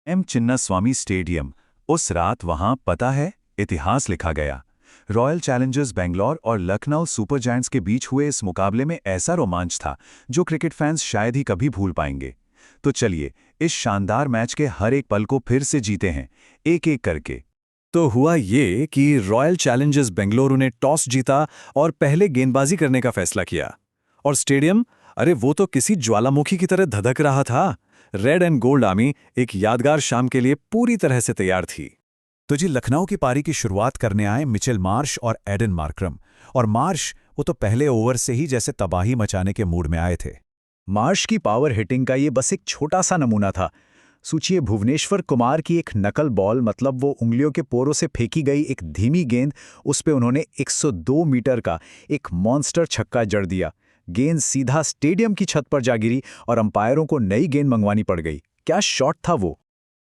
M Chinnaswamy stadium. उस रात वहां पता है इतिहास लिखा गया। रॉयल चैलेंजर्स बेंगलोर और लखनऊ सुपर जायंट्स के बीच हुए इस मुकाबले में ऐसा रोमांच था जो क्रिकेट फैंस शायद ही कभी भूल पाएंगे। तो चलिए इस शानदार मैच के हर एक पल को फिर से जीते हैं, एक एक करके। तो हुआ ये कि रॉयल चैलेंजर्स बेंगलुरु ने टॉस जीता और पहले गेंदबाजी करने का फैसला किया। और स्टेडियम, अरे वो तो किसी ज्वालामुखी की तरह धधक रहा था। रेड एंड गोल्ड आर्मी एक यादगार शाम के लिए पूरी तरह से तैयार थी। तो जी लखनऊ की पारी की शुरुआत करने आए मिचेल मार्श और एडन मार्करम। और मार्श वो तो पहले ओवर से ही जैसे तबाही मचाने के मूड में आए थे। मार्श की पावर हिटिंग का ये बस एक छोटा सा नमूना था। सोचिए, भुवनेश्वर कुमार की एक नकल बॉल, मतलब वो उंगलियों के पोरों से फेंकी गई एक धीमी गेंद, उस पे उन्होंने 102 मीटर का एक मॉन्स्टर छक्का जड़ दिया। गेंद सीधा स्टेडियम की छत पर जा गिरी और अंपायरों को नई गेंद मंगवानी पड़ गई। क्या शॉट था वो!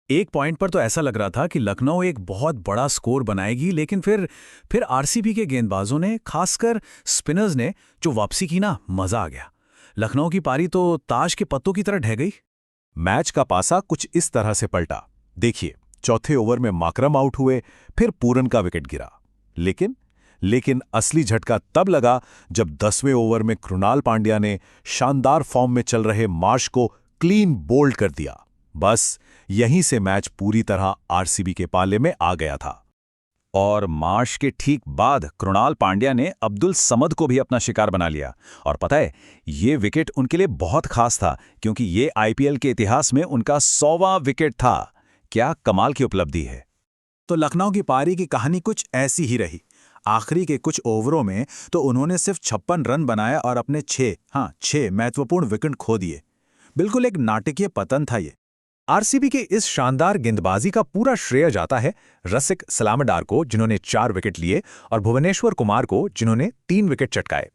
एक पॉइंट पर तो ऐसा लग रहा था कि लखनऊ एक बहुत बड़ा स्कोर बनाएगी, लेकिन फिर आरसीबी के गेंदबाजों ने, खासकर स्पिनर्स ने जो वापसी की ना, मजा आ गया। लखनऊ की पारी तो ताश के पत्तों की तरह ढह गई। मैच का पासा कुछ इस तरह से पलटा। देखिए, चौथे ओवर में माकरम आउट हुए, फिर पूरन का विकेट गिरा। लेकिन असली झटका तब लगा जब 10वें ओवर में कृणाल पांड्या ने शानदार फॉर्म में चल रहे मार्श को क्लीन बोल्ड कर दिया। बस यहीं से मैच पूरी तरह आरसीबी के पाले में आ गया था। और मार्श के ठीक बाद कृणाल पांड्या ने अब्दुल समद को भी अपना शिकार बना लिया। और पता है, ये विकेट उनके लिए बहुत खास था, क्योंकि ये आईपीएल के इतिहास में उनका 100वां विकेट था। क्या कमाल की उपलब्धि है। तो लखनऊ की पारी की कहानी कुछ ऐसी ही रही। आखिरी के कुछ ओवरों में तो उन्होंने सिर्फ 56 रन बनाया और अपने 6 महत्वपूर्ण विकेट खो दिए। बिल्कुल एक नाटकीय पतन था ये। आरसीबी के इस शानदार गेंदबाजी का पूरा श्रेय जाता है रसिक सलामडार को, जिन्होंने 4 विकेट लिए, और भुवनेश्वर कुमार को, जिन्होंने 3 विकेट चटकाए।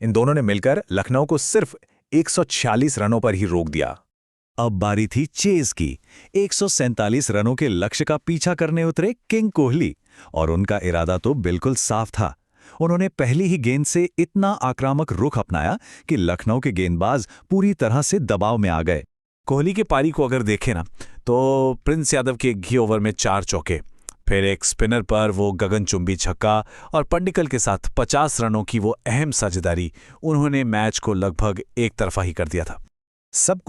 इन दोनों ने मिलकर लखनऊ को सिर्फ 146 रनों पर ही रोक दिया। अब बारी थी चेज की। 147 रनों के लक्ष्य का पीछा करने उतरे किंग कोहली, और उनका इरादा तो बिल्कुल साफ था। उन्होंने पहली ही गेंद से इतना आक्रामक रुख अपनाया कि लखनऊ के गेंदबाज पूरी तरह से दबाव में आ गए। कोहली की पारी को अगर देखें ना, तो प्रिंस यादव के 1 ओवर में 4 चौके, फिर एक स्पिनर पर वो गगनचुंबी छक्का, और पंडिकल के साथ 50 रनों की वो अहम साझेदारी, उन्होंने मैच को लगभग एक तरफा ही कर दिया था। सब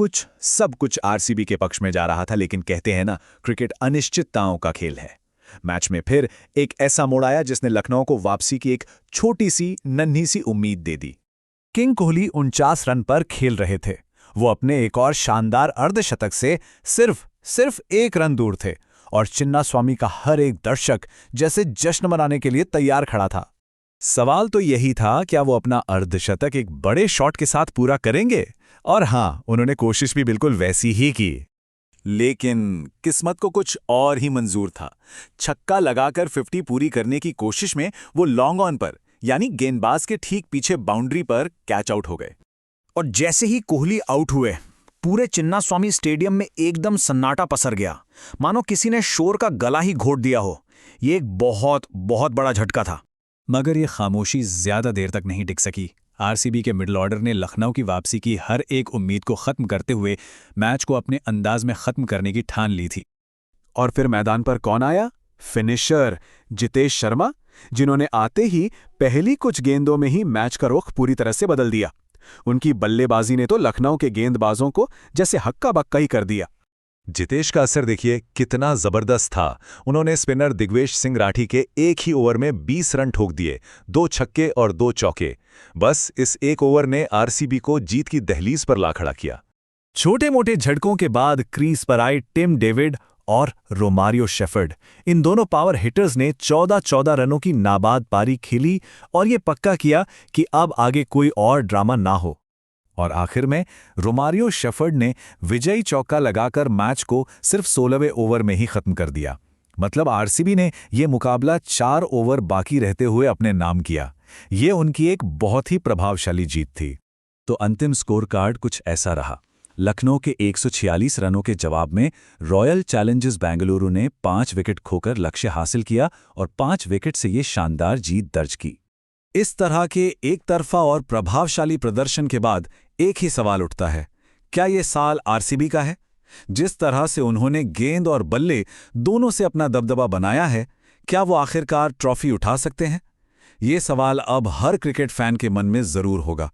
कुछ आरसीबी के पक्ष में जा रहा था, लेकिन कहते हैं ना, क्रिकेट अनिश्चितताओं का खेल है। मैच में फिर एक ऐसा मोड़ आया जिसने लखनऊ को वापसी की एक छोटी सी नन्ही सी उम्मीद दे दी। किंग कोहली 49 रन पर खेल रहे थे। वो अपने एक और शानदार अर्धशतक से सिर्फ 1 रन दूर थे, और चिन्नास्वामी का हर एक दर्शक जैसे जश्न मनाने के लिए तैयार खड़ा था। सवाल तो यही था, क्या वो अपना अर्धशतक एक बड़े शॉट के साथ पूरा करेंगे? और हाँ, उन्होंने कोशिश भी बिल्कुल वैसी ही की। लेकिन किस्मत को कुछ और ही मंजूर था। छक्का लगाकर 50 पूरी करने की कोशिश में वो लॉन्ग ऑन पर, यानी गेंदबाज के ठीक पीछे बाउंड्री पर कैच आउट हो गए। और जैसे ही कोहली आउट हुए, पूरे चिन्नास्वामी स्टेडियम में एकदम सन्नाटा पसर गया, मानो किसी ने शोर का गला ही घोट दिया हो। ये एक बहुत बड़ा झटका था। मगर ये खामोशी ज्यादा देर तक नहीं टिक सकी। आरसीबी के मिडिल ऑर्डर ने लखनऊ की वापसी की हर एक उम्मीद को खत्म करते हुए मैच को अपने अंदाज में खत्म करने की ठान ली थी। और फिर मैदान पर कौन आया? फिनिशर जितेश शर्मा, जिन्होंने आते ही पहली कुछ गेंदों में ही मैच का रुख पूरी तरह से बदल दिया। उनकी बल्लेबाजी ने तो लखनऊ के गेंदबाजों को जैसे हक्का बक्का ही कर दिया। जितेश का असर देखिए कितना जबरदस्त था। उन्होंने स्पिनर दिग्वेश सिंह राठी के एक ही ओवर में 20 रन ठोक दिए, 2 छक्के और 2 चौके। बस इस एक ओवर ने आरसीबी को जीत की दहलीज पर ला खड़ा किया। छोटे मोटे झटकों के बाद क्रीज पर आए टिम डेविड और रोमारियो शेफर्ड। इन दोनों पावर हिटर्स ने 14 रनों की नाबाद पारी खेली और ये पक्का किया कि अब आगे कोई और ड्रामा ना हो। और आखिर में रोमारियो शेफर्ड ने विजयी चौका लगाकर मैच को सिर्फ 16वें ओवर में ही खत्म कर दिया। मतलब आरसीबी ने यह मुकाबला 4 ओवर बाकी रहते हुए अपने नाम किया। ये उनकी एक बहुत ही प्रभावशाली जीत थी। तो अंतिम स्कोर कार्ड कुछ ऐसा रहा। लखनऊ के 146 रनों के जवाब में रॉयल चैलेंजर्स बेंगलुरु ने 5 विकेट खोकर लक्ष्य हासिल किया और 5 विकेट से ये शानदार जीत दर्ज की। इस तरह के एक तरफा और प्रभावशाली प्रदर्शन के बाद एक ही सवाल उठता है, क्या ये साल आरसीबी का है? जिस तरह से उन्होंने गेंद और बल्ले दोनों से अपना दबदबा बनाया है, क्या वो आखिरकार ट्रॉफी उठा सकते हैं? ये सवाल अब हर क्रिकेट फैन के मन में जरूर होगा।